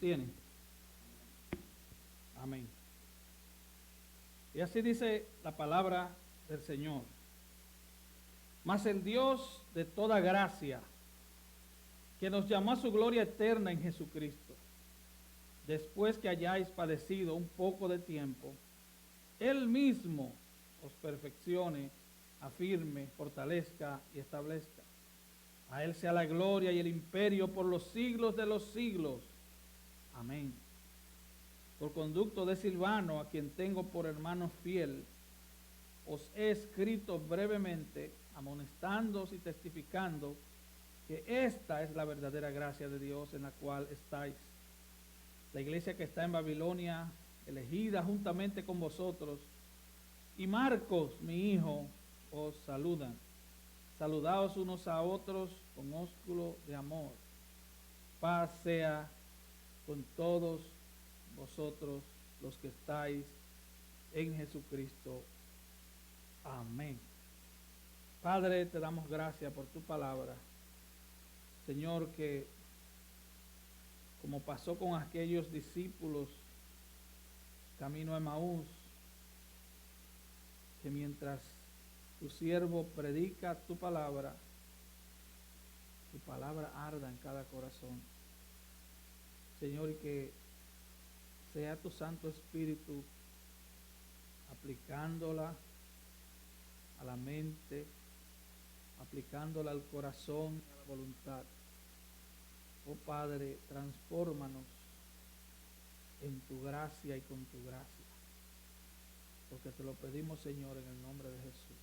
tienen? Amén. Y así dice la palabra del Señor. Mas el Dios de toda gracia, que nos llamó a su gloria eterna en Jesucristo, después que hayáis padecido un poco de tiempo, Él mismo os perfeccione, afirme, fortalezca y establezca. A Él sea la gloria y el imperio por los siglos de los siglos. Amén. Por conducto de Silvano, a quien tengo por hermano fiel, os he escrito brevemente, amonestándoos y testificando que esta es la verdadera gracia de Dios en la cual estáis. La iglesia que está en Babilonia, elegida juntamente con vosotros, y Marcos, mi hijo, os saludan. Saludaos unos a otros con ósculo de amor. Paz sea con todos vosotros los que estáis en Jesucristo. Amén. Padre, te damos gracias por tu palabra. Señor, que como pasó con aquellos discípulos camino a Emaús, que mientras tu siervo predica tu palabra arda en cada corazón. Señor, y que sea tu Santo Espíritu aplicándola a la mente, aplicándola al corazón y a la voluntad. Oh Padre, transfórmanos en tu gracia y con tu gracia. Porque te lo pedimos, Señor, en el nombre de Jesús.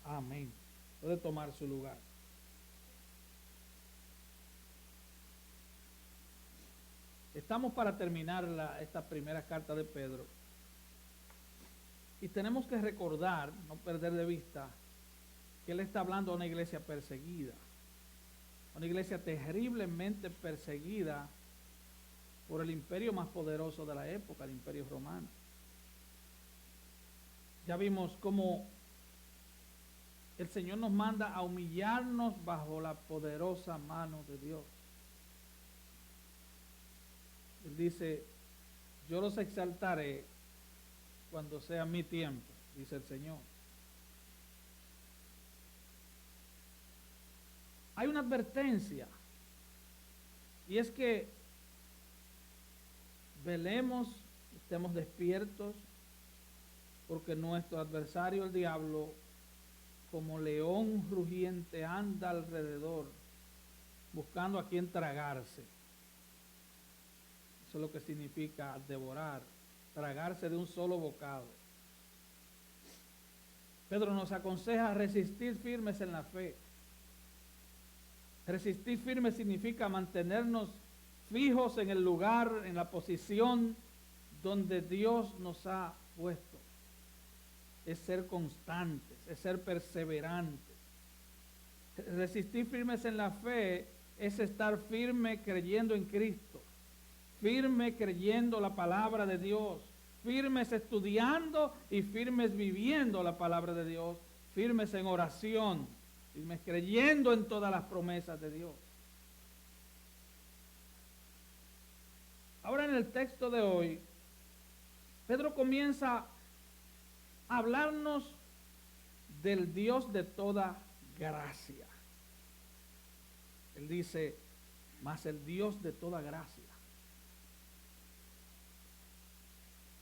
Amén. Puede tomar su lugar. Estamos para terminar esta primera carta de Pedro. Y tenemos que recordar, no perder de vista, que él está hablando a una iglesia perseguida. Una iglesia terriblemente perseguida por el imperio más poderoso de la época, el imperio romano. Ya vimos cómo el Señor nos manda a humillarnos bajo la poderosa mano de Dios. Él dice, yo los exaltaré cuando sea mi tiempo, dice el Señor. Hay una advertencia, y es que velemos, estemos despiertos, porque nuestro adversario, el diablo, como león rugiente, anda alrededor, buscando a quien tragarse. Eso es lo que significa devorar, tragarse de un solo bocado. Pedro nos aconseja resistir firmes en la fe. Resistir firmes significa mantenernos fijos en el lugar, en la posición donde Dios nos ha puesto. Es ser constantes, es ser perseverantes. Resistir firmes en la fe es estar firme creyendo en Cristo, firme creyendo la palabra de Dios, firmes estudiando y firmes viviendo la palabra de Dios, firmes en oración, firmes creyendo en todas las promesas de Dios. Ahora en el texto de hoy, Pedro comienza a hablarnos del Dios de toda gracia. Él dice, mas el Dios de toda gracia.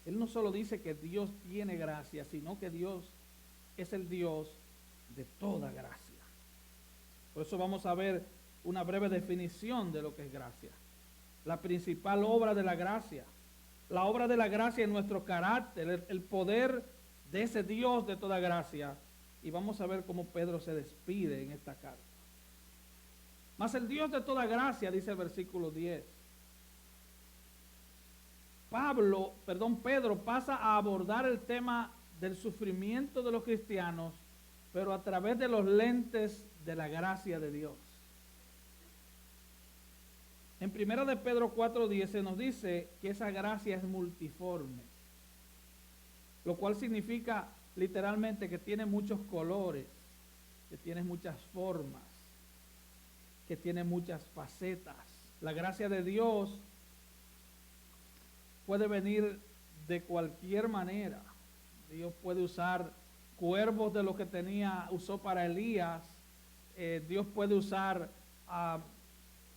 Él no solo dice que Dios tiene gracia, sino que Dios es el Dios de toda gracia. Por eso vamos a ver una breve definición de lo que es gracia. La principal obra de la gracia. La obra de la gracia en nuestro carácter, el poder de ese Dios de toda gracia. Y vamos a ver cómo Pedro se despide en esta carta. Mas el Dios de toda gracia, dice el versículo 10. Pedro pasa a abordar el tema del sufrimiento de los cristianos, pero a través de los lentes de la gracia de Dios. En 1 de Pedro 4:10 se nos dice que esa gracia es multiforme, lo cual significa literalmente que tiene muchos colores, que tiene muchas formas, que tiene muchas facetas. La gracia de Dios puede venir de cualquier manera. Dios puede usar cuervos de lo que usó para Elías. Dios puede usar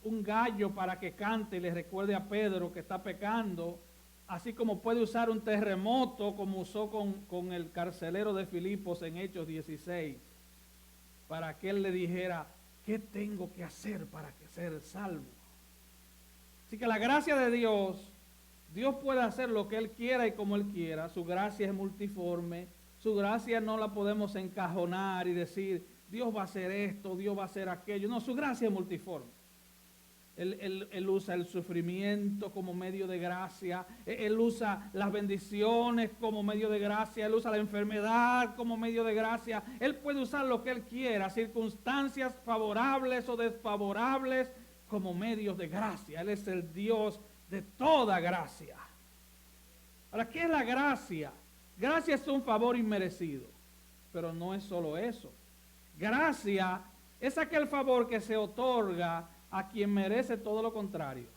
un gallo para que cante y le recuerde a Pedro que está pecando. Así como puede usar un terremoto como usó con el carcelero de Filipos en Hechos 16. Para que él le dijera, ¿qué tengo que hacer para ser salvo? Así que la gracia de Dios, Dios puede hacer lo que Él quiera y como Él quiera. Su gracia es multiforme. Su gracia no la podemos encajonar y decir, Dios va a hacer esto, Dios va a hacer aquello. No, su gracia es multiforme. Él usa el sufrimiento como medio de gracia. Él usa las bendiciones como medio de gracia. Él usa la enfermedad como medio de gracia. Él puede usar lo que Él quiera, circunstancias favorables o desfavorables como medios de gracia. Él es el Dios de toda gracia. Ahora, ¿qué es la gracia? Gracia es un favor inmerecido, pero no es solo eso. Gracia es aquel favor que se otorga a quien merece todo lo contrario.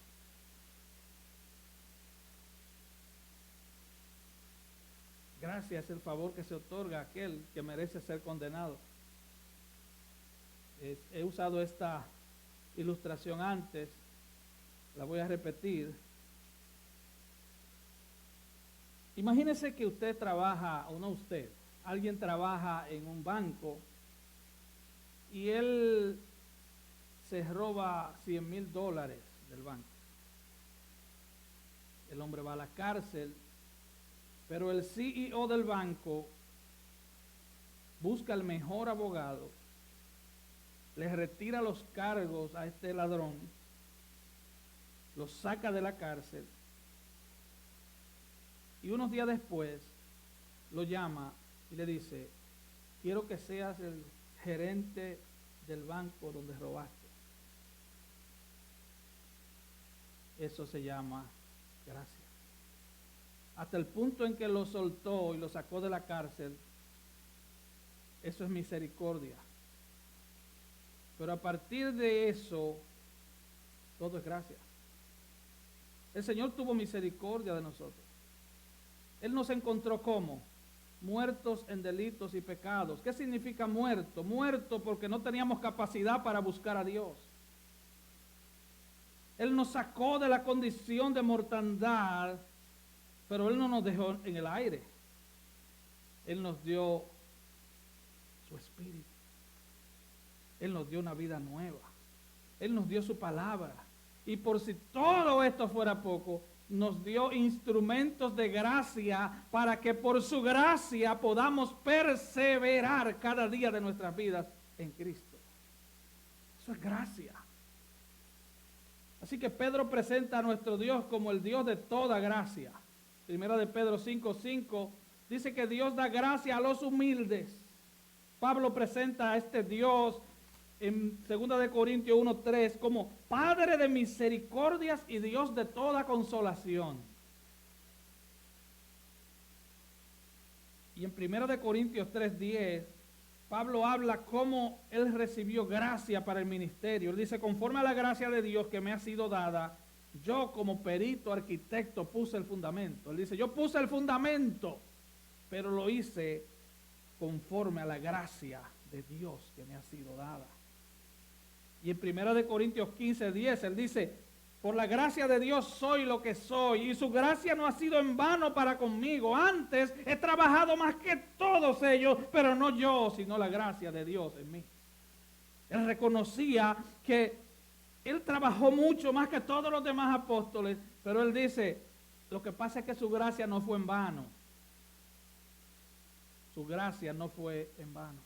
Gracia es el favor que se otorga a aquel que merece ser condenado. He usado esta ilustración antes, la voy a repetir. Imagínese que usted trabaja, o no usted, alguien trabaja en un banco y él se roba $100,000 del banco. El hombre va a la cárcel, pero el CEO del banco busca el mejor abogado, le retira los cargos a este ladrón, lo saca de la cárcel y unos días después lo llama y le dice, quiero que seas el gerente del banco donde robaste. Eso se llama gracia. Hasta el punto en que lo soltó y lo sacó de la cárcel, eso es misericordia. Pero a partir de eso, todo es gracia. El Señor tuvo misericordia de nosotros. Él nos encontró como muertos en delitos y pecados. ¿Qué significa muerto? Muerto porque no teníamos capacidad para buscar a Dios. Él nos sacó de la condición de mortandad, pero Él no nos dejó en el aire. Él nos dio su espíritu. Él nos dio una vida nueva. Él nos dio su palabra. Y por si todo esto fuera poco, nos dio instrumentos de gracia para que por su gracia podamos perseverar cada día de nuestras vidas en Cristo. Eso es gracia. Así que Pedro presenta a nuestro Dios como el Dios de toda gracia. Primera de Pedro 5:5 dice que Dios da gracia a los humildes. Pablo presenta a este Dios en 2 de Corintios 1:3 como Padre de misericordias y Dios de toda consolación. Y en 1 de Corintios 3:10 Pablo habla cómo él recibió gracia para el ministerio. Él dice, conforme a la gracia de Dios que me ha sido dada, yo como perito arquitecto puse el fundamento. Él dice, yo puse el fundamento, pero lo hice conforme a la gracia de Dios que me ha sido dada. Y en 1 de Corintios 15:10 él dice, por la gracia de Dios soy lo que soy, y su gracia no ha sido en vano para conmigo. Antes he trabajado más que todos ellos, pero no yo, sino la gracia de Dios en mí. Él reconocía que él trabajó mucho más que todos los demás apóstoles, pero él dice, lo que pasa es que su gracia no fue en vano. Su gracia no fue en vano.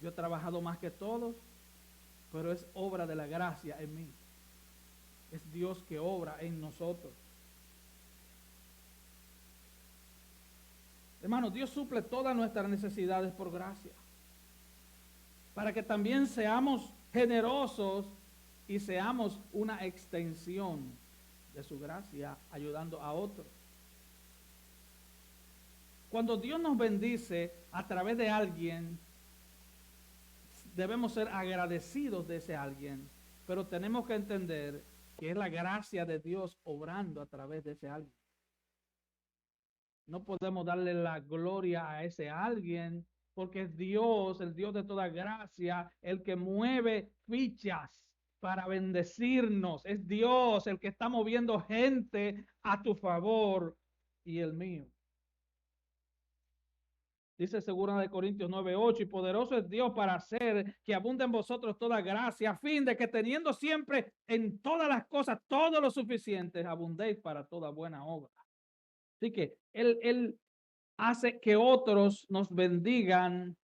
Yo he trabajado más que todos, pero es obra de la gracia en mí. Es Dios que obra en nosotros. Hermanos, Dios suple todas nuestras necesidades por gracia. Para que también seamos generosos y seamos una extensión de su gracia, ayudando a otros. Cuando Dios nos bendice a través de alguien, debemos ser agradecidos de ese alguien, pero tenemos que entender que es la gracia de Dios obrando a través de ese alguien. No podemos darle la gloria a ese alguien, porque es Dios, el Dios de toda gracia, el que mueve fichas para bendecirnos. Es Dios el que está moviendo gente a tu favor y el mío. Dice 2 Corintios 9:8, y poderoso es Dios para hacer que abunde en vosotros toda gracia, a fin de que teniendo siempre en todas las cosas todo lo suficiente, abundéis para toda buena obra. Así que Él hace que otros nos bendigan,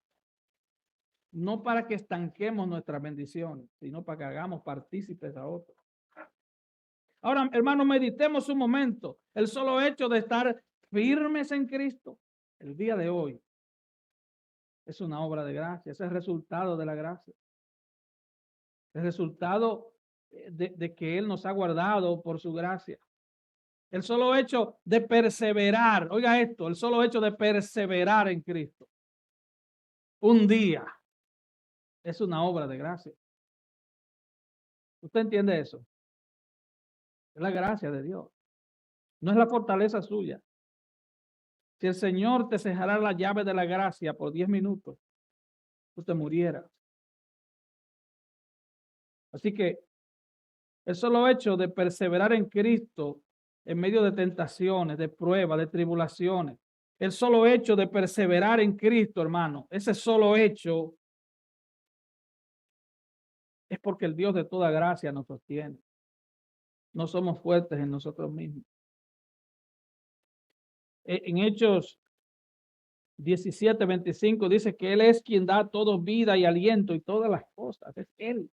no para que estanquemos nuestras bendiciones, sino para que hagamos partícipes a otros. Ahora, hermanos, meditemos un momento. El solo hecho de estar firmes en Cristo el día de hoy es una obra de gracia, es el resultado de la gracia. El resultado de que Él nos ha guardado por su gracia. El solo hecho de perseverar, oiga esto, el solo hecho de perseverar en Cristo un día es una obra de gracia. ¿Usted entiende eso? Es la gracia de Dios. No es la fortaleza suya. Si el Señor te cerrara la llave de la gracia por 10 minutos, tú te murieras. Así que el solo hecho de perseverar en Cristo en medio de tentaciones, de pruebas, de tribulaciones, el solo hecho de perseverar en Cristo, hermano, ese solo hecho es porque el Dios de toda gracia nos sostiene. No somos fuertes en nosotros mismos. En Hechos 17:25 dice que Él es quien da todo vida y aliento y todas las cosas. Es Él.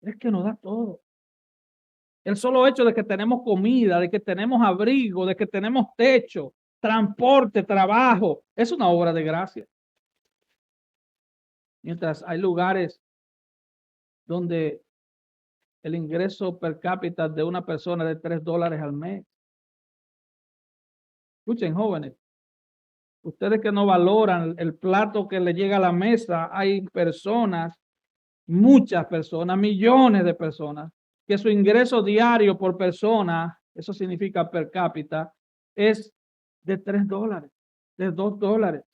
Es que nos da todo. El solo hecho de que tenemos comida, de que tenemos abrigo, de que tenemos techo, transporte, trabajo, es una obra de gracia. Mientras hay lugares donde el ingreso per cápita de una persona es de $3 al mes. Escuchen, jóvenes, ustedes que no valoran el plato que le llega a la mesa, hay personas, muchas personas, millones de personas, que su ingreso diario por persona, eso significa per cápita, es de $3, de $2.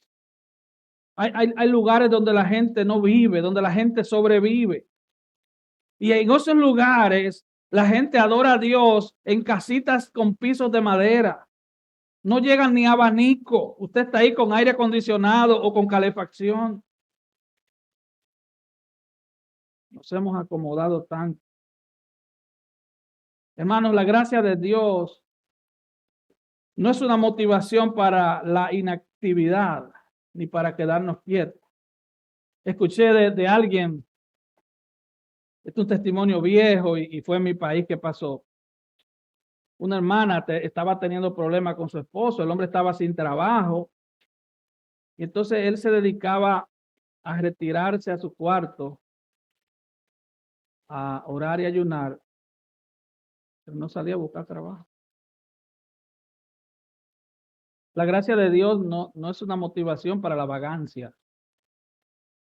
Hay lugares donde la gente no vive, donde la gente sobrevive. Y en esos lugares la gente adora a Dios en casitas con pisos de madera. No llegan ni abanico. Usted está ahí con aire acondicionado o con calefacción. Nos hemos acomodado tanto. Hermanos, la gracia de Dios no es una motivación para la inactividad ni para quedarnos quietos. Escuché de alguien, este es un testimonio viejo y fue en mi país que pasó. Una hermana estaba teniendo problemas con su esposo, el hombre estaba sin trabajo, y entonces él se dedicaba a retirarse a su cuarto, a orar y ayunar, pero no salía a buscar trabajo. La gracia de Dios no es una motivación para la vagancia.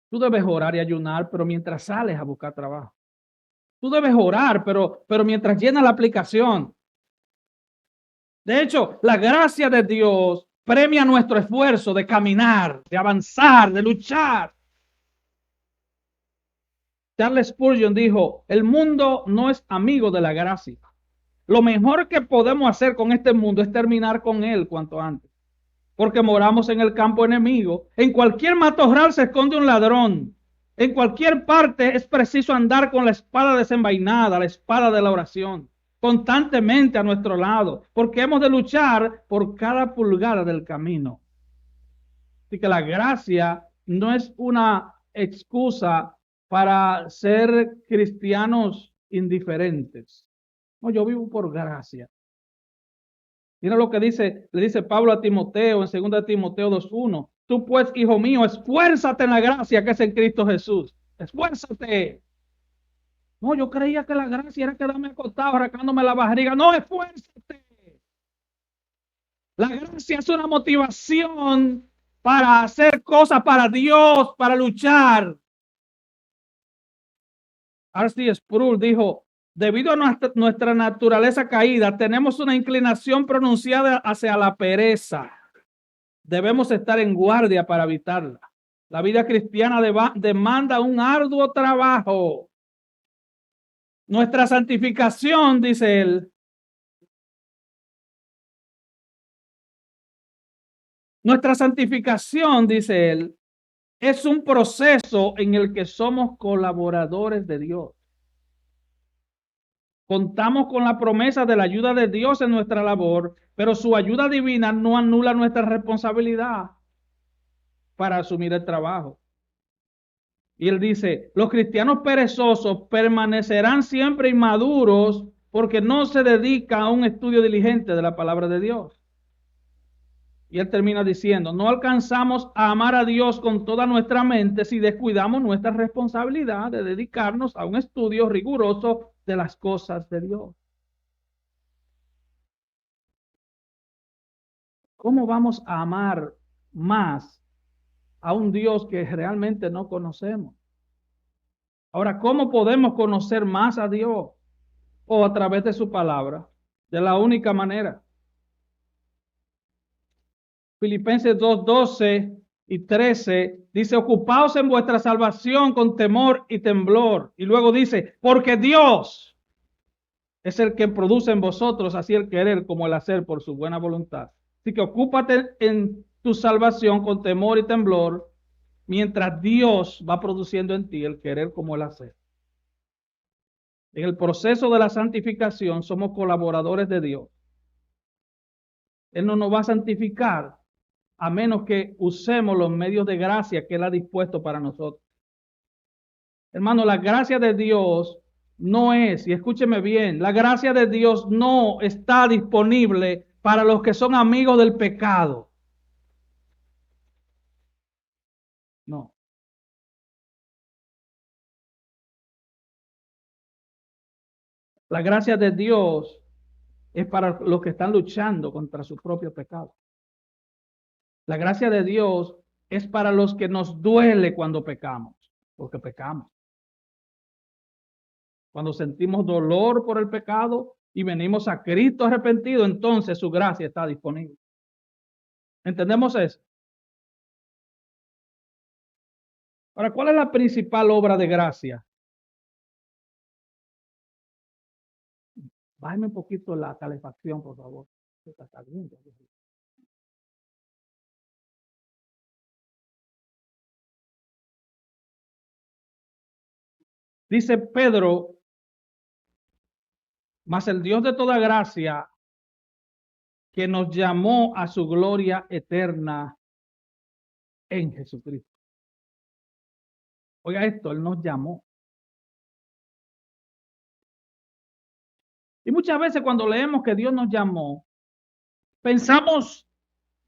Tú debes orar y ayunar, pero mientras sales a buscar trabajo. Tú debes orar, pero mientras llenas la aplicación. De hecho, la gracia de Dios premia nuestro esfuerzo de caminar, de avanzar, de luchar. Charles Spurgeon dijo, el mundo no es amigo de la gracia. Lo mejor que podemos hacer con este mundo es terminar con él cuanto antes. Porque moramos en el campo enemigo. En cualquier matorral se esconde un ladrón. En cualquier parte es preciso andar con la espada desenvainada, la espada de la oración, constantemente a nuestro lado, porque hemos de luchar por cada pulgada del camino. Así que la gracia no es una excusa para ser cristianos indiferentes. No, yo vivo por gracia. Mira lo que le dice Pablo a Timoteo en 2 Timoteo 2:1. Tú pues, hijo mío, esfuérzate en la gracia que es en Cristo Jesús. Esfuérzate. No, yo creía que la gracia era quedarme acostado, arrancándome la barriga. No, esfuérzate. La gracia es una motivación para hacer cosas para Dios, para luchar. R.C. Sproul dijo, Debido a nuestra naturaleza caída, tenemos una inclinación pronunciada hacia la pereza. Debemos estar en guardia para evitarla. La vida cristiana demanda un arduo trabajo. Nuestra santificación, dice él, es un proceso en el que somos colaboradores de Dios. Contamos con la promesa de la ayuda de Dios en nuestra labor, pero su ayuda divina no anula nuestra responsabilidad para asumir el trabajo. Y él dice, los cristianos perezosos permanecerán siempre inmaduros porque no se dedican a un estudio diligente de la palabra de Dios. Y él termina diciendo, no alcanzamos a amar a Dios con toda nuestra mente si descuidamos nuestra responsabilidad de dedicarnos a un estudio riguroso de las cosas de Dios. ¿Cómo vamos a amar más a un Dios que realmente no conocemos? Ahora, ¿cómo podemos conocer más a Dios? O a través de su palabra, de la única manera. Filipenses 2:12 y 13 dice, ocupaos en vuestra salvación con temor y temblor. Y luego dice, porque Dios es el que produce en vosotros así el querer como el hacer por su buena voluntad. Así que ocúpate en tu salvación con temor y temblor, mientras Dios va produciendo en ti el querer como el hacer. En el proceso de la santificación somos colaboradores de Dios. Él no nos va a santificar a menos que usemos los medios de gracia que Él ha dispuesto para nosotros. Hermano, la gracia de Dios no es, y escúcheme bien, la gracia de Dios no está disponible para los que son amigos del pecado. No. La gracia de Dios es para los que están luchando contra su propio pecado. La gracia de Dios es para los que nos duele cuando pecamos, porque pecamos. Cuando sentimos dolor por el pecado y venimos a Cristo arrepentido, entonces su gracia está disponible. ¿Entendemos eso? Ahora, ¿cuál es la principal obra de gracia? Bájame un poquito la calefacción, por favor. Está caliente. Dice Pedro, mas el Dios de toda gracia, que nos llamó a su gloria eterna en Jesucristo. Oiga esto, Él nos llamó. Y muchas veces cuando leemos que Dios nos llamó, pensamos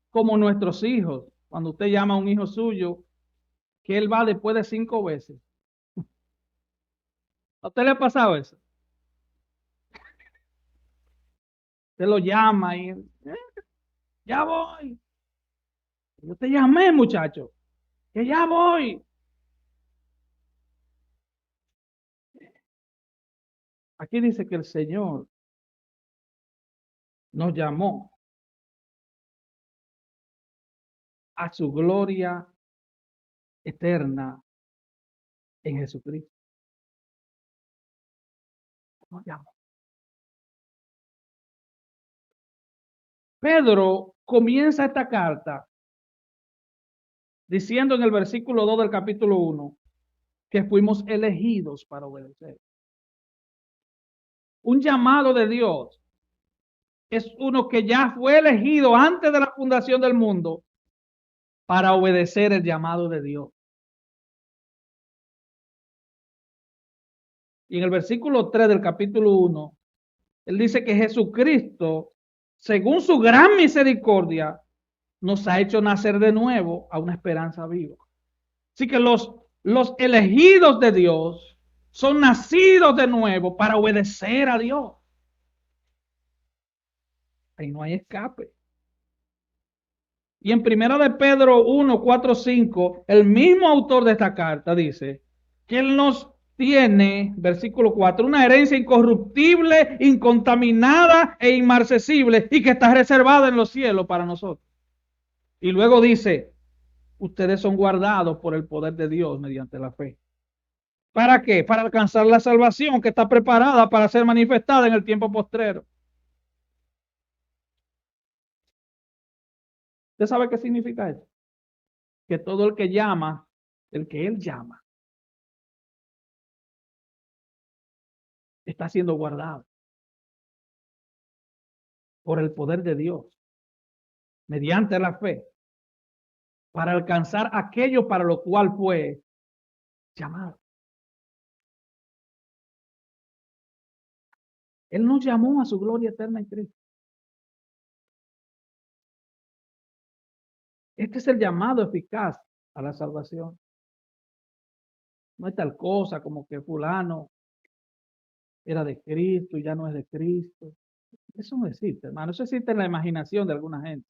como nuestros hijos. Cuando usted llama a un hijo suyo, que él va después de 5 veces. ¿A usted le ha pasado eso? Usted lo llama y ya voy. Yo te llamé, muchacho, que ya voy. Aquí dice que el Señor nos llamó a su gloria eterna en Jesucristo. Nos llamó. Pedro comienza esta carta diciendo en el versículo 2 del capítulo 1 que fuimos elegidos para obedecer. Un llamado de Dios es uno que ya fue elegido antes de la fundación del mundo para obedecer el llamado de Dios. Y en el versículo 3 del capítulo 1, él dice que Jesucristo, según su gran misericordia, nos ha hecho nacer de nuevo a una esperanza viva. Así que los elegidos de Dios son nacidos de nuevo para obedecer a Dios. Ahí no hay escape. Y en primera de Pedro 1, 4, 5, el mismo autor de esta carta dice que Él nos tiene, versículo 4, una herencia incorruptible, incontaminada e inmarcesible y que está reservada en los cielos para nosotros. Y luego dice, ustedes son guardados por el poder de Dios mediante la fe. ¿Para qué? Para alcanzar la salvación que está preparada para ser manifestada en el tiempo postrero. ¿Usted sabe qué significa eso? Que todo el que llama, el que Él llama, está siendo guardado por el poder de Dios, mediante la fe, para alcanzar aquello para lo cual fue llamado. Él nos llamó a su gloria eterna en Cristo. Este es el llamado eficaz a la salvación. No hay tal cosa como que fulano era de Cristo y ya no es de Cristo. Eso no existe, hermano. Eso existe en la imaginación de alguna gente.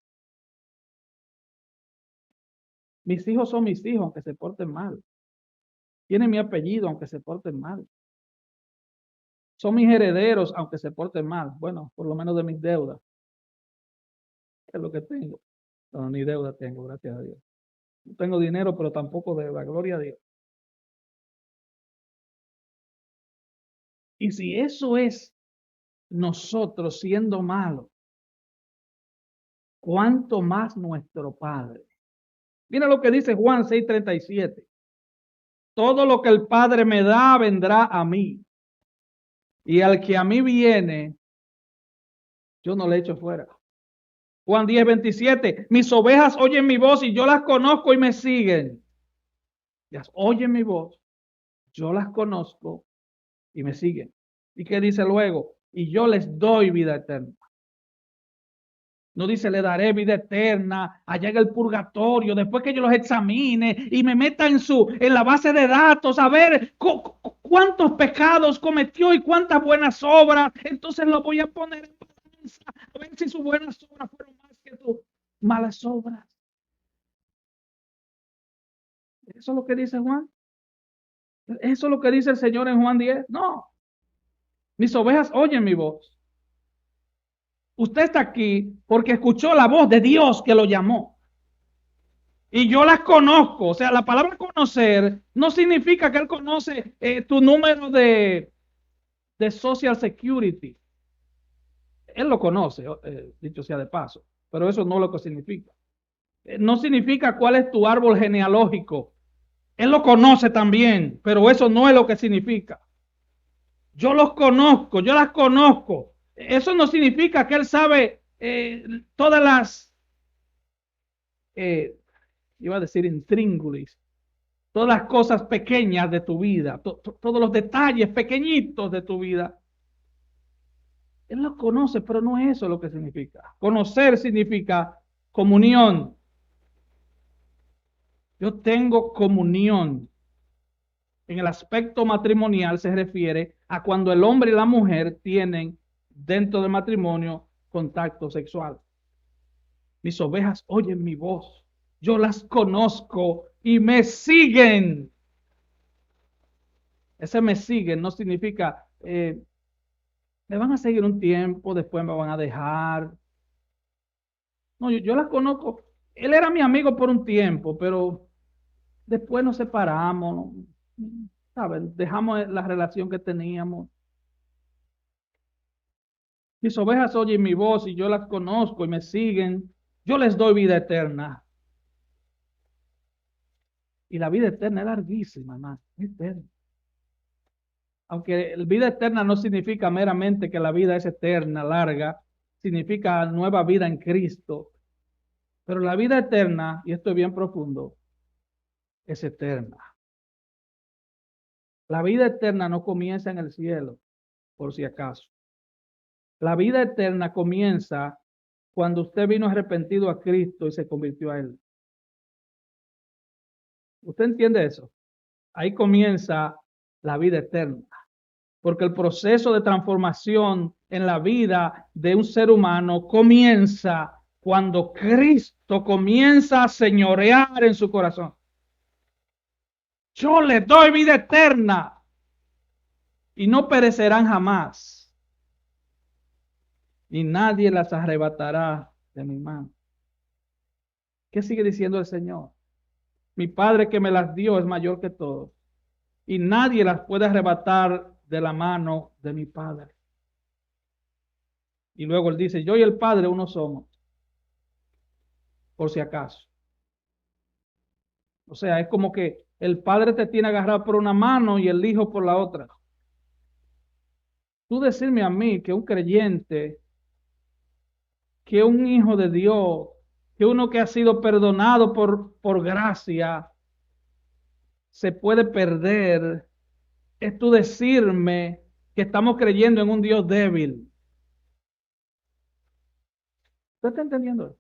Mis hijos son mis hijos, aunque se porten mal. Tienen mi apellido, aunque se porten mal. Son mis herederos, aunque se porten mal. Bueno, por lo menos de mis deudas. Es lo que tengo. No, ni deuda tengo, gracias a Dios. No tengo dinero, pero tampoco deuda. Gloria a Dios. Y si eso es nosotros siendo malos, ¿cuánto más nuestro Padre? Mira lo que dice Juan 6:37. Todo lo que el Padre me da vendrá a mí. Y al que a mí viene, yo no le echo fuera. Juan 10:27. Mis ovejas oyen mi voz y yo las conozco y me siguen. Ellas oyen mi voz, yo las conozco y me siguen. ¿Y qué dice luego? Y yo les doy vida eterna. No dice, le daré vida eterna allá en el purgatorio, después que yo los examine y me meta en la base de datos a ver cuántos pecados cometió y cuántas buenas obras. Entonces lo voy a poner en balanza a ver si sus buenas obras fueron más que tus malas obras. ¿Eso es lo que dice Juan? ¿Eso es lo que dice el Señor en Juan 10? No. Mis ovejas oyen mi voz. Usted está aquí porque escuchó la voz de Dios que lo llamó. Y yo las conozco. O sea, la palabra conocer no significa que Él conoce tu número de Social Security. Él lo conoce, dicho sea de paso. Pero eso no es lo que significa. No significa cuál es tu árbol genealógico. Él lo conoce también, pero eso no es lo que significa. Yo los conozco, yo las conozco. Eso no significa que Él sabe todas las... iba a decir intríngulis, todas las cosas pequeñas de tu vida, todos los detalles pequeñitos de tu vida. Él los conoce, pero no es eso lo que significa. Conocer significa comunión. Yo tengo comunión. En el aspecto matrimonial se refiere a cuando el hombre y la mujer tienen dentro del matrimonio contacto sexual. Mis ovejas oyen mi voz. Yo las conozco y me siguen. Ese me siguen no significa, me van a seguir un tiempo, después me van a dejar. No, yo las conozco. Él era mi amigo por un tiempo, pero después nos separamos, ¿saben? Dejamos la relación que teníamos. Mis ovejas oyen mi voz y yo las conozco y me siguen. Yo les doy vida eterna. Y la vida eterna es larguísima, hermano, es eterna. Aunque vida eterna no significa meramente que la vida es eterna, larga, significa nueva vida en Cristo. Pero la vida eterna, y esto es bien profundo, es eterna. La vida eterna no comienza en el cielo, por si acaso. La vida eterna comienza cuando usted vino arrepentido a Cristo y se convirtió a Él. ¿Usted entiende eso? Ahí comienza la vida eterna. Porque el proceso de transformación en la vida de un ser humano comienza cuando Cristo comienza a señorear en su corazón. Yo le doy vida eterna. y no perecerán jamás, y nadie las arrebatará de mi mano. ¿Qué sigue diciendo el Señor? Mi Padre que me las dio es mayor que todos, y nadie las puede arrebatar de la mano de mi Padre. Y luego él dice, yo y el Padre uno somos, por si acaso. O sea, es como que el Padre te tiene agarrado por una mano y el Hijo por la otra. Tú decirme a mí que un creyente, que un hijo de Dios, que uno que ha sido perdonado por gracia, se puede perder, es tú decirme que estamos creyendo en un Dios débil. ¿Usted está entendiendo?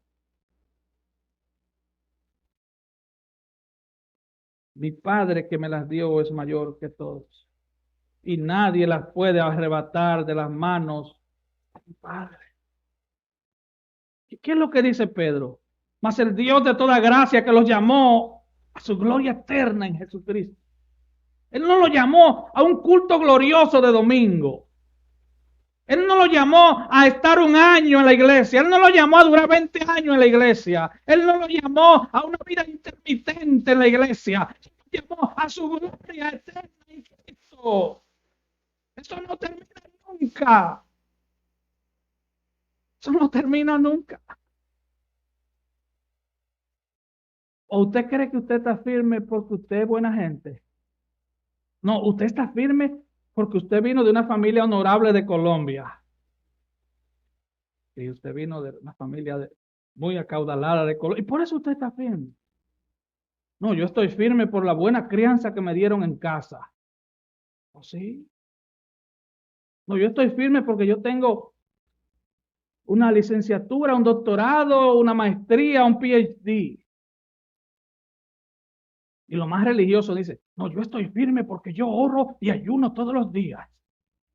Mi Padre que me las dio es mayor que todos, y nadie las puede arrebatar de las manos de mi Padre. ¿Y qué es lo que dice Pedro? Mas el Dios de toda gracia que los llamó a su gloria eterna en Jesucristo. Él no lo llamó a un culto glorioso de domingo. Él no lo llamó a estar un año en la iglesia. Él no lo llamó a durar 20 años en la iglesia. Él no lo llamó a una vida intermitente en la iglesia. Él lo llamó a su gloria eterna en Cristo. Eso no termina nunca. Eso no termina nunca. ¿O usted cree que usted está firme porque usted es buena gente? No, usted está firme porque usted vino de una familia honorable de Colombia. Y usted vino de una familia muy acaudalada de Colombia. Y por eso usted está firme. No, yo estoy firme por la buena crianza que me dieron en casa. ¿O sí? No, yo estoy firme porque yo tengo una licenciatura, un doctorado, una maestría, un PhD. Y lo más religioso dice, no, yo estoy firme porque yo oro y ayuno todos los días.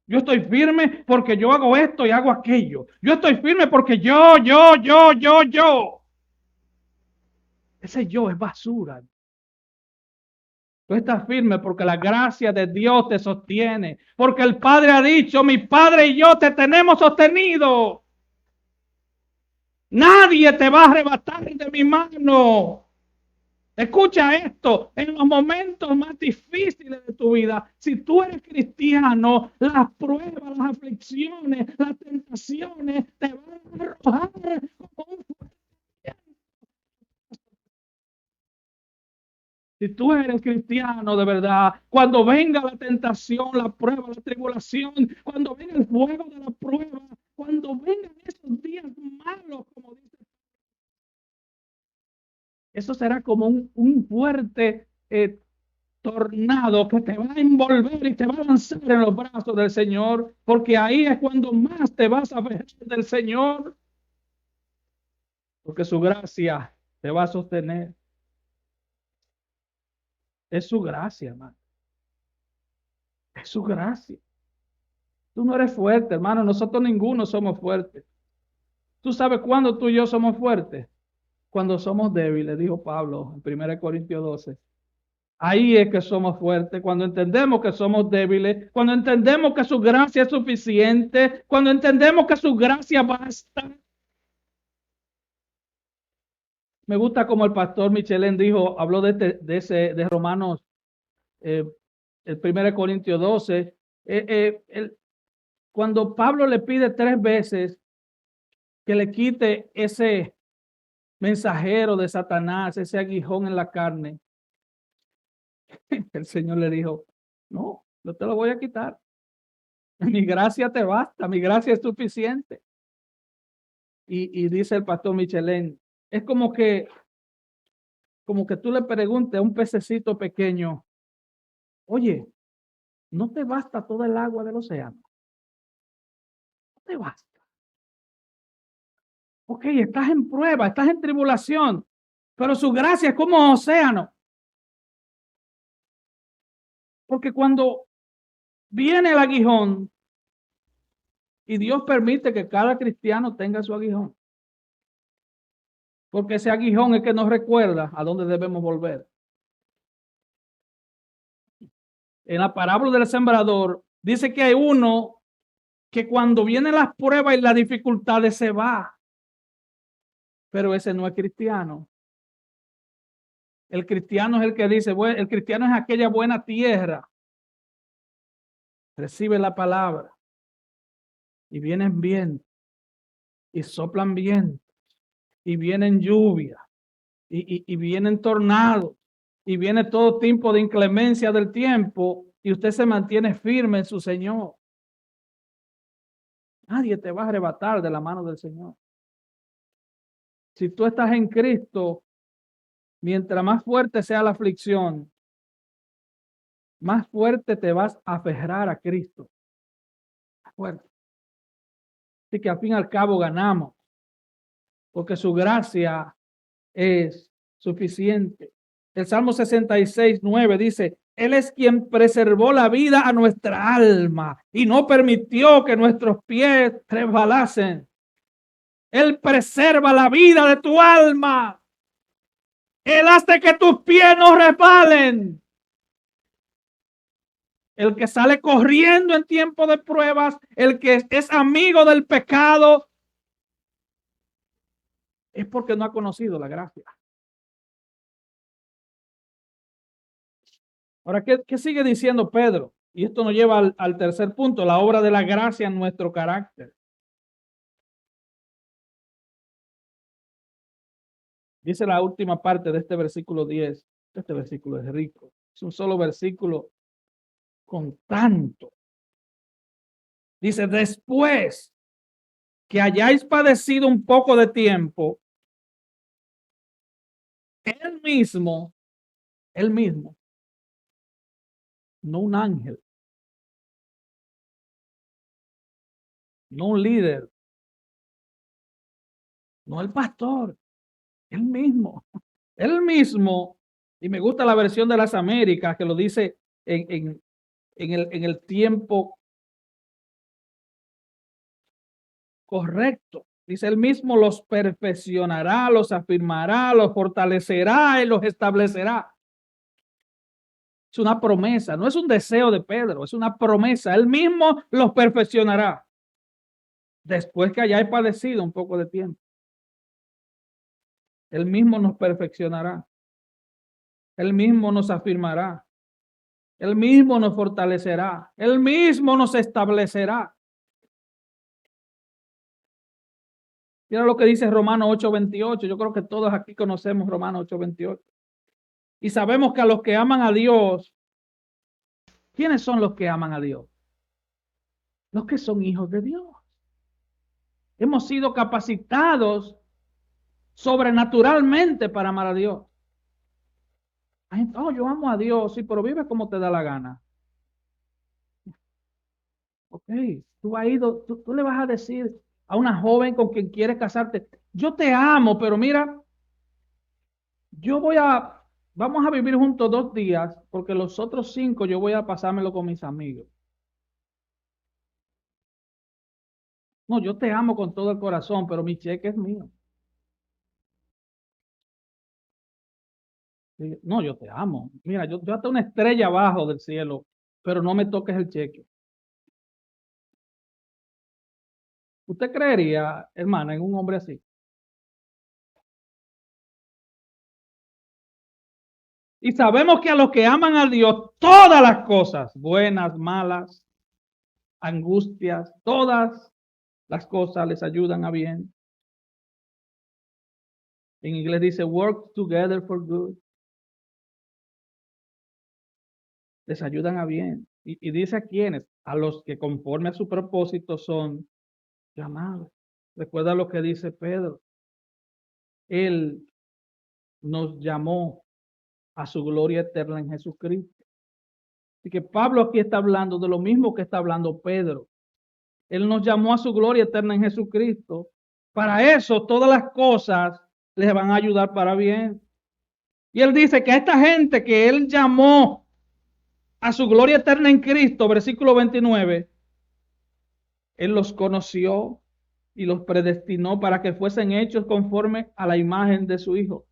Yo estoy firme porque yo hago esto y hago aquello. Yo estoy firme porque yo. Ese yo es basura. Tú estás firme porque la gracia de Dios te sostiene. Porque el Padre ha dicho, mi Padre y yo te tenemos sostenido. Nadie te va a arrebatar de mi mano. Escucha esto, en los momentos más difíciles de tu vida, si tú eres cristiano, las pruebas, las aflicciones, las tentaciones te van a arrojar como un fuerte. Si tú eres cristiano de verdad, cuando venga la tentación, la prueba, la tribulación, cuando venga el fuego de la prueba, cuando vengan esos días malos, como dice, eso será como un fuerte tornado que te va a envolver y te va a lanzar en los brazos del Señor, porque ahí es cuando más te vas a ver del Señor, porque su gracia te va a sostener. Es su gracia, hermano. Es su gracia. Tú no eres fuerte, hermano. Nosotros ninguno somos fuertes. ¿Tú sabes cuándo tú y yo somos fuertes? Cuando somos débiles, dijo Pablo en 1 Corintios 12. Ahí es que somos fuertes, cuando entendemos que somos débiles, cuando entendemos que su gracia es suficiente, cuando entendemos que su gracia basta. Me gusta como el pastor Michelén dijo, habló de Romanos, el 1 Corintios 12. Cuando Pablo le pide 3 veces que le quite ese mensajero de Satanás, ese aguijón en la carne, el Señor le dijo, no te lo voy a quitar. Mi gracia te basta, mi gracia es suficiente. Y dice el pastor Michelén, es como que tú le preguntes a un pececito pequeño, oye, ¿no te basta toda el agua del océano? No te basta. Ok, estás en prueba, estás en tribulación, pero su gracia es como océano. Porque cuando viene el aguijón, y Dios permite que cada cristiano tenga su aguijón, porque ese aguijón es que nos recuerda a dónde debemos volver. En la parábola del sembrador, Dice que hay uno que cuando vienen las pruebas y las dificultades se va. Pero ese no es cristiano. El cristiano es el que dice, bueno, el cristiano es aquella buena tierra. Recibe la palabra y vienen bien y soplan bien y vienen lluvia y vienen tornados y viene todo tipo de inclemencia del tiempo y usted se mantiene firme en su Señor. Nadie te va a arrebatar de la mano del Señor. Si tú estás en Cristo, mientras más fuerte sea la aflicción, más fuerte te vas a aferrar a Cristo. Fuerte. Así que al fin y al cabo ganamos, porque su gracia es suficiente. El Salmo 66:9 dice, Él es quien preservó la vida a nuestra alma y no permitió que nuestros pies resbalasen. Él preserva la vida de tu alma. Él hace que tus pies no resbalen. El que sale corriendo en tiempo de pruebas, el que es amigo del pecado, es porque no ha conocido la gracia. Ahora, ¿qué sigue diciendo Pedro? Y esto nos lleva al tercer punto, la obra de la gracia en nuestro carácter. Dice la última parte de este versículo 10. Este versículo es rico. Es un solo versículo con tanto. Dice, después que hayáis padecido un poco de tiempo, él mismo, no un ángel, no un líder, no el pastor, él mismo, y me gusta la versión de las Américas que lo dice en el tiempo correcto. Dice, él mismo los perfeccionará, los afirmará, los fortalecerá y los establecerá. Es una promesa, no es un deseo de Pedro, es una promesa. Él mismo los perfeccionará después que hayáis padecido un poco de tiempo. Él mismo nos perfeccionará. Él mismo nos afirmará. Él mismo nos fortalecerá. Él mismo nos establecerá. Mira lo que dice Romanos 8:28. Yo creo que todos aquí conocemos Romanos 8:28. Y sabemos que a los que aman a Dios, ¿quiénes son los que aman a Dios? Los que son hijos de Dios. Hemos sido capacitados sobrenaturalmente para amar a Dios. Oh, yo amo a Dios, sí, pero vive como te da la gana. Ok, tú has ido, tú le vas a decir a una joven con quien quieres casarte, yo te amo, pero mira, vamos a vivir juntos 2 días, porque los otros 5 yo voy a pasármelo con mis amigos. No, yo te amo con todo el corazón, pero mi cheque es mío. No, yo te amo. Mira, yo hasta una estrella abajo del cielo, pero no me toques el cheque. ¿Usted creería, hermana, en un hombre así? Y sabemos que a los que aman a Dios, todas las cosas, buenas, malas, angustias, todas las cosas les ayudan a bien. En inglés dice, work together for good. Les ayudan a bien. Y dice a quiénes, a los que conforme a su propósito son llamados. Recuerda lo que dice Pedro. Él nos llamó a su gloria eterna en Jesucristo. Así que Pablo aquí está hablando de lo mismo que está hablando Pedro. Él nos llamó a su gloria eterna en Jesucristo. Para eso todas las cosas les van a ayudar para bien. Y él dice que a esta gente que él llamó a su gloria eterna en Cristo, versículo 29, él los conoció y los predestinó para que fuesen hechos conforme a la imagen de su Hijo.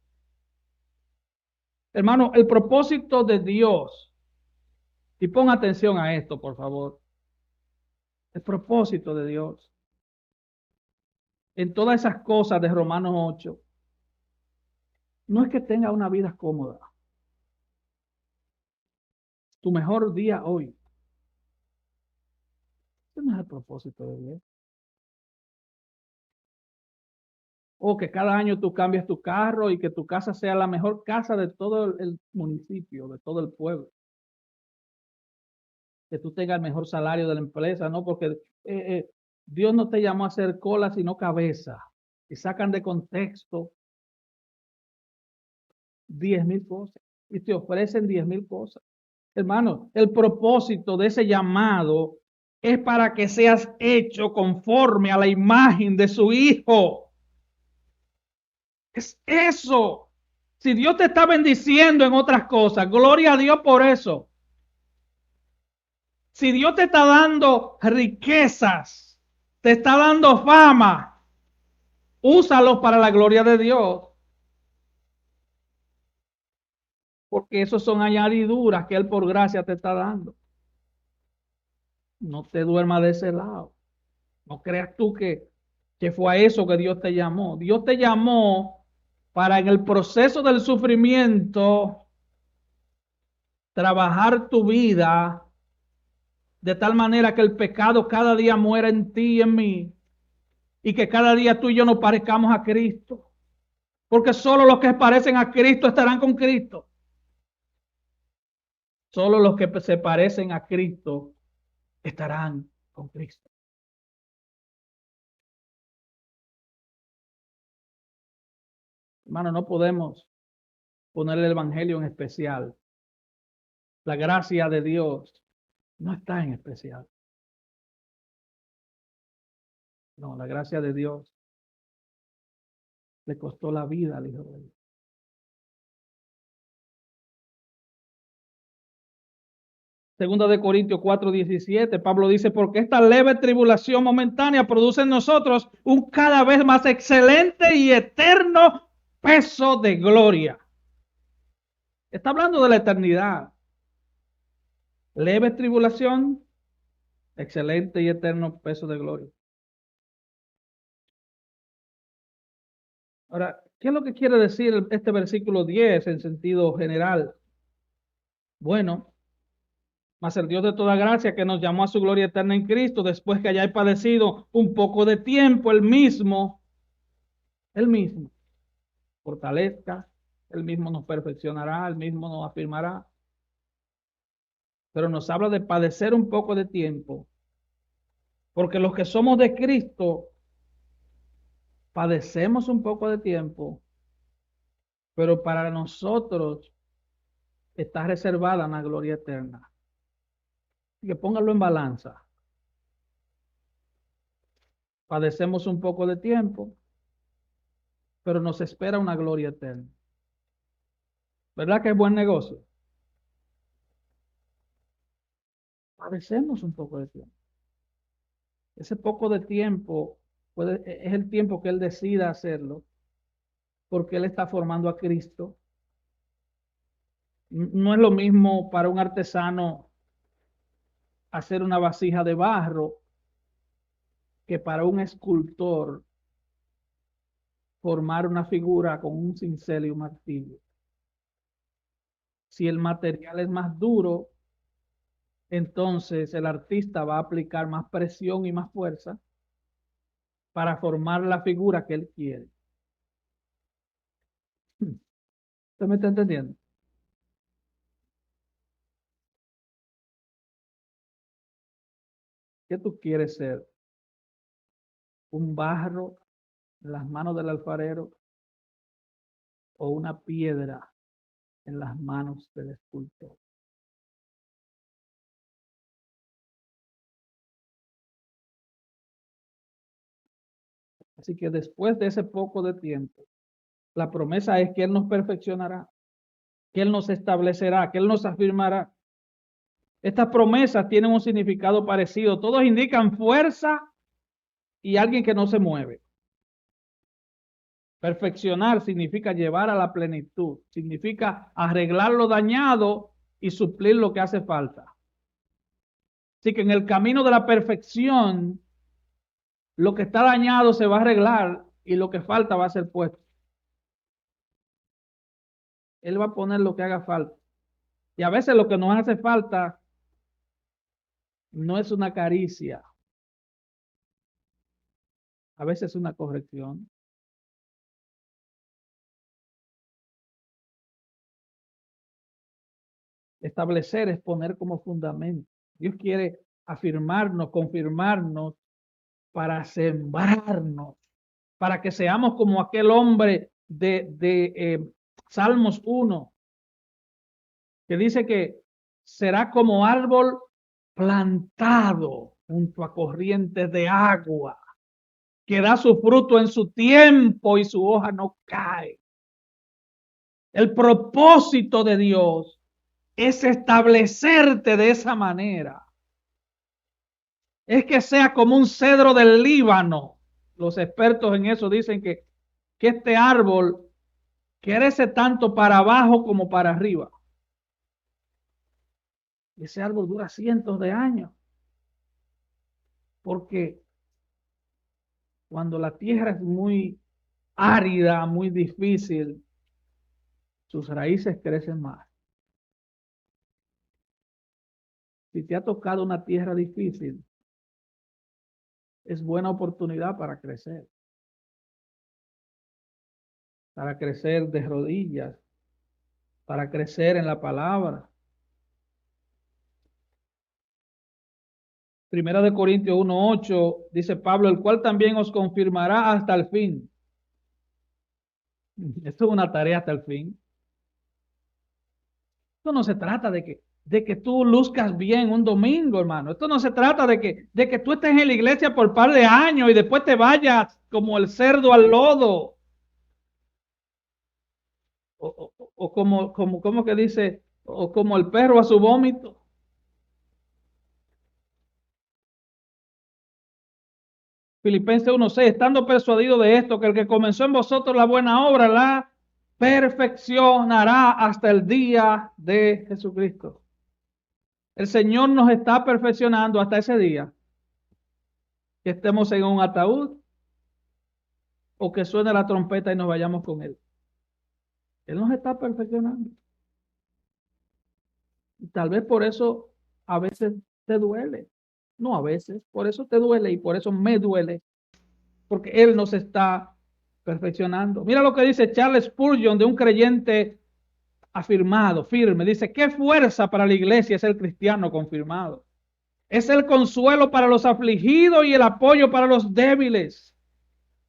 Hermano, el propósito de Dios, y pon atención a esto, por favor. El propósito de Dios en todas esas cosas de Romanos 8 no es que tenga una vida cómoda. Tu mejor día hoy. Ese no es el propósito de Dios. O que cada año tú cambies tu carro y que tu casa sea la mejor casa de todo el municipio, de todo el pueblo. Que tú tengas el mejor salario de la empresa, ¿no? Porque Dios no te llamó a hacer cola, sino cabeza. Y sacan de contexto 10,000 cosas y te ofrecen 10,000 cosas. Hermano, el propósito de ese llamado es para que seas hecho conforme a la imagen de su Hijo. Es eso. Si Dios te está bendiciendo en otras cosas, gloria a Dios por eso. Si Dios te está dando riquezas, te está dando fama, úsalos para la gloria de Dios. Porque esos son añadiduras que Él por gracia te está dando. No te duermas de ese lado. No creas tú que fue a eso que Dios te llamó. Dios te llamó para en el proceso del sufrimiento trabajar tu vida de tal manera que el pecado cada día muera en ti y en mí y que cada día tú y yo nos parezcamos a Cristo. Porque solo los que parecen a Cristo estarán con Cristo. Solo los que se parecen a Cristo estarán con Cristo. Hermano, no podemos poner el evangelio en especial. La gracia de Dios no está en especial. No, la gracia de Dios le costó la vida al Hijo de Dios. Segunda de Corintios 4:17, Pablo dice, porque esta leve tribulación momentánea produce en nosotros un cada vez más excelente y eterno peso de gloria. Está hablando de la eternidad. Leve tribulación, excelente y eterno peso de gloria. Ahora, ¿qué es lo que quiere decir este versículo 10 en sentido general? Bueno, mas el Dios de toda gracia que nos llamó a su gloria eterna en Cristo, después que hayáis padecido un poco de tiempo, él mismo, fortalezca, él mismo nos perfeccionará, él mismo nos afirmará. Pero nos habla de padecer un poco de tiempo, porque los que somos de Cristo, padecemos un poco de tiempo, pero para nosotros está reservada una gloria eterna. Así que póngalo en balanza. Padecemos un poco de tiempo, pero nos espera una gloria eterna. ¿Verdad que es buen negocio? Padecemos un poco de tiempo. Ese poco de tiempo es el tiempo que Él decida hacerlo, porque Él está formando a Cristo. No es lo mismo para un artesano hacer una vasija de barro que para un escultor formar una figura con un cincel y un martillo. Si el material es más duro, entonces el artista va a aplicar más presión y más fuerza para formar la figura que él quiere. ¿Usted me está entendiendo? ¿Qué tú quieres ser? ¿Un barro en las manos del alfarero o una piedra en las manos del escultor? Así que después de ese poco de tiempo, la promesa es que Él nos perfeccionará, que Él nos establecerá, que Él nos afirmará. Estas promesas tienen un significado parecido. Todos indican fuerza y alguien que no se mueve. Perfeccionar significa llevar a la plenitud, significa arreglar lo dañado y suplir lo que hace falta. Así que en el camino de la perfección, lo que está dañado se va a arreglar y lo que falta va a ser puesto. Él va a poner lo que haga falta. Y a veces lo que nos hace falta no es una caricia, a veces es una corrección. Establecer es poner como fundamento. Dios quiere afirmarnos, confirmarnos para sembrarnos, para que seamos como aquel hombre de Salmos 1, que dice que será como árbol plantado junto a corrientes de agua, que da su fruto en su tiempo y su hoja no cae. El propósito de Dios es establecerte de esa manera. Es que sea como un cedro del Líbano. Los expertos en eso dicen que este árbol crece tanto para abajo como para arriba. Ese árbol dura cientos de años. Porque cuando la tierra es muy árida, muy difícil, sus raíces crecen más. Si te ha tocado una tierra difícil, es buena oportunidad para crecer de rodillas, para crecer en la palabra. Primera de Corintios 1:8 dice Pablo, el cual también os confirmará hasta el fin. Esto es una tarea hasta el fin. Esto no se trata de que tú luzcas bien un domingo, hermano. Esto no se trata de que tú estés en la iglesia por un par de años y después te vayas como el cerdo al lodo. O como que dice, o como el perro a su vómito. Filipenses 1:6, estando persuadido de esto, que el que comenzó en vosotros la buena obra la perfeccionará hasta el día de Jesucristo. El Señor nos está perfeccionando hasta ese día, que estemos en un ataúd o que suene la trompeta y nos vayamos con Él. Él nos está perfeccionando. Y tal vez por eso a veces te duele. No a veces, por eso te duele y por eso me duele, porque Él nos está perfeccionando. Mira lo que dice Charles Spurgeon de un creyente afirmado, firme. Dice, qué fuerza para la iglesia es el cristiano confirmado. Es el consuelo para los afligidos y el apoyo para los débiles.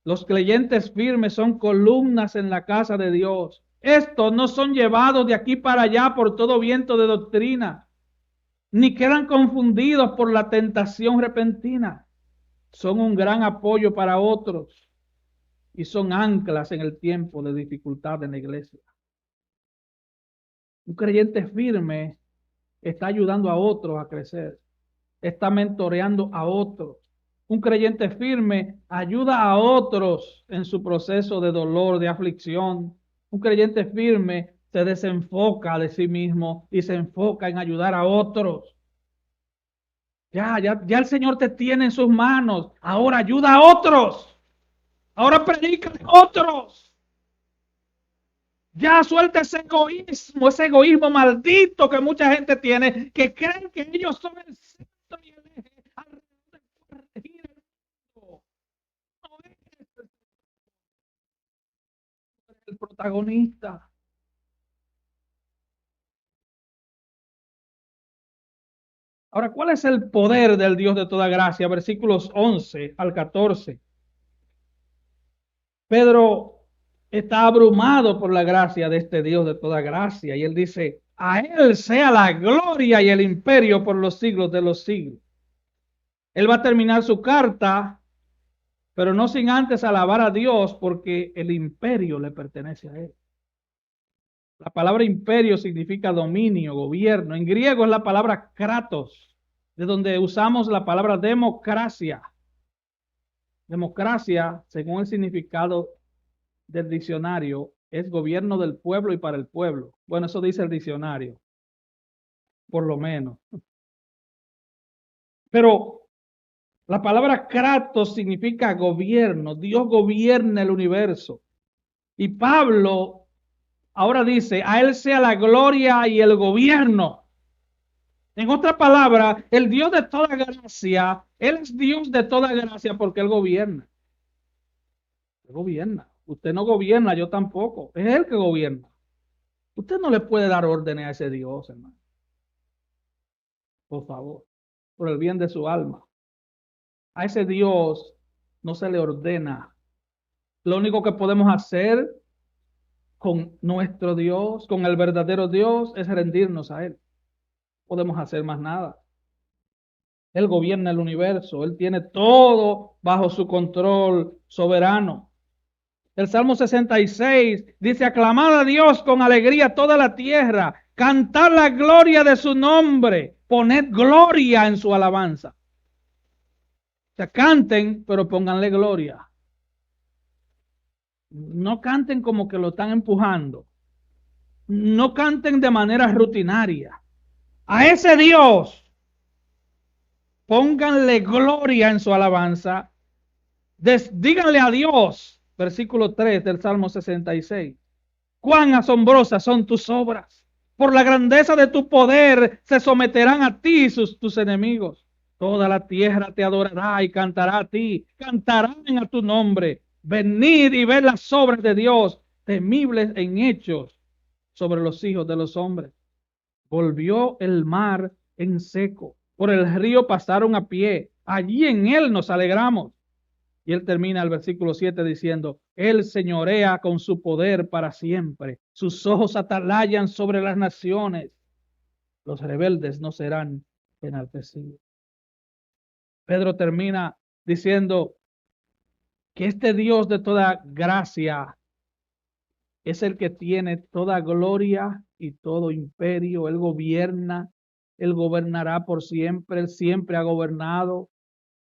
Los creyentes firmes son columnas en la casa de Dios. Estos no son llevados de aquí para allá por todo viento de doctrina, ni quedan confundidos por la tentación repentina. Son un gran apoyo para otros y son anclas en el tiempo de dificultad en la iglesia. Un creyente firme está ayudando a otros a crecer, está mentoreando a otros. Un creyente firme ayuda a otros en su proceso de dolor, de aflicción. Un creyente firme se desenfoca de sí mismo y se enfoca en ayudar a otros. Ya el Señor te tiene en sus manos. Ahora ayuda a otros. Ahora predica a otros. Ya suelta ese egoísmo maldito que mucha gente tiene, que creen que ellos son el centro y el eje alrededor del corregir el mundo. No es el protagonista. Ahora, ¿cuál es el poder del Dios de toda gracia? Versículos 11 al 14. Pedro está abrumado por la gracia de este Dios de toda gracia y él dice, a él sea la gloria y el imperio por los siglos de los siglos. Él va a terminar su carta, pero no sin antes alabar a Dios porque el imperio le pertenece a él. La palabra imperio significa dominio, gobierno. En griego es la palabra kratos, de donde usamos la palabra democracia. Democracia, según el significado del diccionario, es gobierno del pueblo y para el pueblo. Bueno, eso dice el diccionario, por lo menos. Pero la palabra kratos significa gobierno. Dios gobierna el universo. Y Pablo ahora dice, a él sea la gloria y el gobierno. En otra palabra, el Dios de toda gracia, Él es Dios de toda gracia porque Él gobierna. Él gobierna. Usted no gobierna, yo tampoco. Es Él que gobierna. Usted no le puede dar órdenes a ese Dios, hermano. Por favor, por el bien de su alma. A ese Dios no se le ordena. Lo único que podemos hacer con nuestro Dios, con el verdadero Dios, es rendirnos a Él. No podemos hacer más nada. Él gobierna el universo, Él tiene todo bajo su control soberano. El Salmo 66 dice, aclamad a Dios con alegría toda la tierra, cantar la gloria de su nombre, poned gloria en su alabanza. O sea, canten, pero pónganle gloria. No canten como que lo están empujando. No canten de manera rutinaria. A ese Dios, pónganle gloria en su alabanza. Díganle a Dios, versículo 3 del Salmo 66. Cuán asombrosas son tus obras. Por la grandeza de tu poder se someterán a ti tus enemigos. Toda la tierra te adorará y cantará a ti. Cantarán a tu nombre. Venid y ved las obras de Dios, temibles en hechos sobre los hijos de los hombres. Volvió el mar en seco. Por el río pasaron a pie. Allí en él nos alegramos. Y él termina el versículo 7 diciendo, Él señorea con su poder para siempre. Sus ojos atalayan sobre las naciones. Los rebeldes no serán enaltecidos. Pedro termina diciendo que este Dios de toda gracia es el que tiene toda gloria y todo imperio. Él gobierna, Él gobernará por siempre, Él siempre ha gobernado.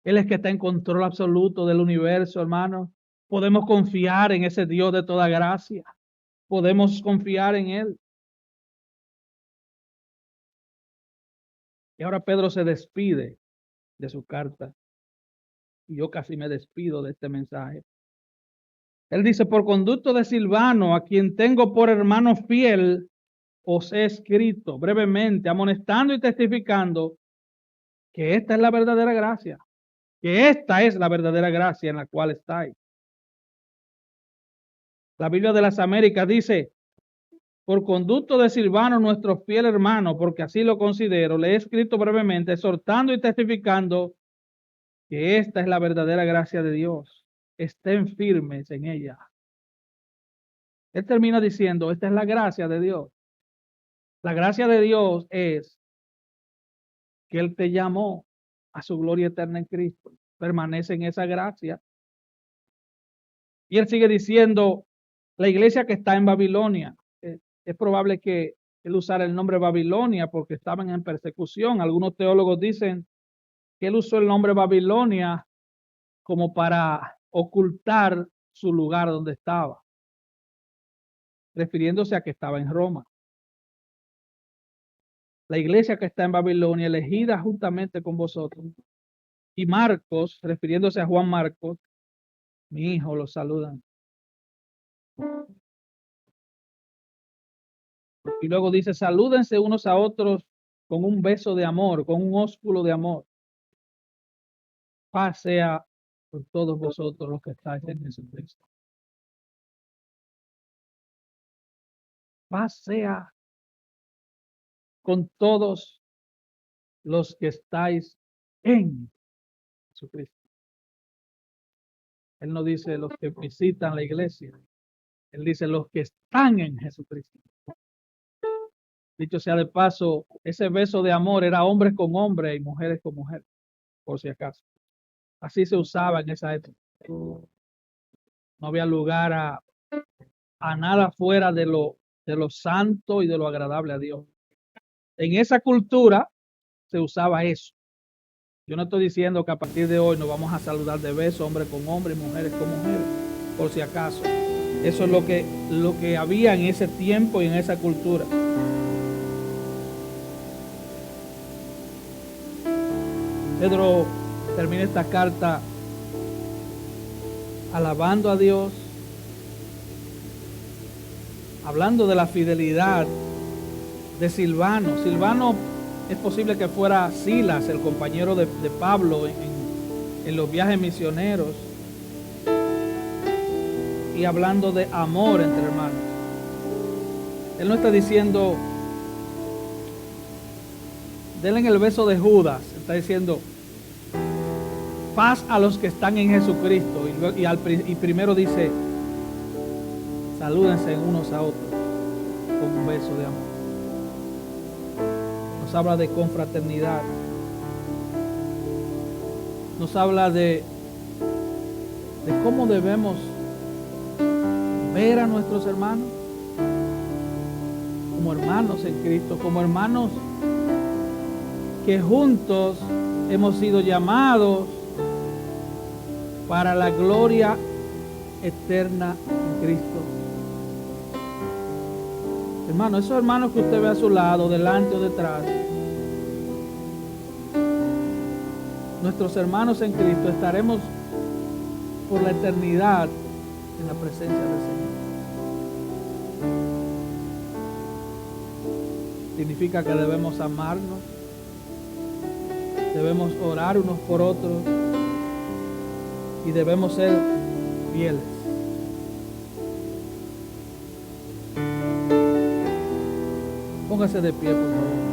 Él es que está en control absoluto del universo, hermano. Podemos confiar en ese Dios de toda gracia. Podemos confiar en Él. Y ahora Pedro se despide de su carta. Y yo casi me despido de este mensaje. Él dice, por conducto de Silvano, a quien tengo por hermano fiel, os he escrito brevemente, amonestando y testificando que esta es la verdadera gracia. Que esta es la verdadera gracia en la cual estáis. La Biblia de las Américas dice, por conducto de Silvano, nuestro fiel hermano, porque así lo considero, le he escrito brevemente, exhortando y testificando que esta es la verdadera gracia de Dios. Estén firmes en ella. Él termina diciendo, esta es la gracia de Dios. La gracia de Dios es que Él te llamó a su gloria eterna en Cristo. Permanece en esa gracia. Y Él sigue diciendo, la iglesia que está en Babilonia, es probable que Él usara el nombre Babilonia porque estaban en persecución. Algunos teólogos dicen que Él usó el nombre Babilonia como para ocultar su lugar donde estaba, refiriéndose a que estaba en Roma. La iglesia que está en Babilonia, elegida juntamente con vosotros. Y Marcos, refiriéndose a Juan Marcos, mi hijo, los saludan. Y luego dice, salúdense unos a otros con un beso de amor, con un ósculo de amor. Paz sea por todos vosotros los que estáis en Jesucristo. Paz sea con todos los que estáis en Jesucristo. Él no dice los que visitan la iglesia. Él dice los que están en Jesucristo. Dicho sea de paso, ese beso de amor era hombres con hombres y mujeres con mujeres, por si acaso. Así se usaba en esa época. No había lugar a nada fuera de lo santo y de lo agradable a Dios. En esa cultura se usaba eso. Yo no estoy diciendo que a partir de hoy nos vamos a saludar de beso, hombre con hombre y mujeres con mujeres, por si acaso. Eso es lo que había en ese tiempo y en esa cultura. Pedro termina esta carta alabando a Dios, hablando de la fidelidad de Silvano. Silvano es posible que fuera Silas, el compañero de Pablo en los viajes misioneros, y hablando de amor entre hermanos. Él no está diciendo, denle el beso de Judas, está diciendo paz a los que están en Jesucristo, y primero dice salúdense unos a otros con un beso de amor. Nos habla de confraternidad, nos habla de cómo debemos ver a nuestros hermanos como hermanos en Cristo, como hermanos que juntos hemos sido llamados para la gloria eterna en Cristo. Hermano, esos hermanos que usted ve a su lado, delante o detrás, nuestros hermanos en Cristo, estaremos por la eternidad en la presencia del Señor. Significa que debemos amarnos, debemos orar unos por otros y debemos ser fieles. Póngase de pie, por favor.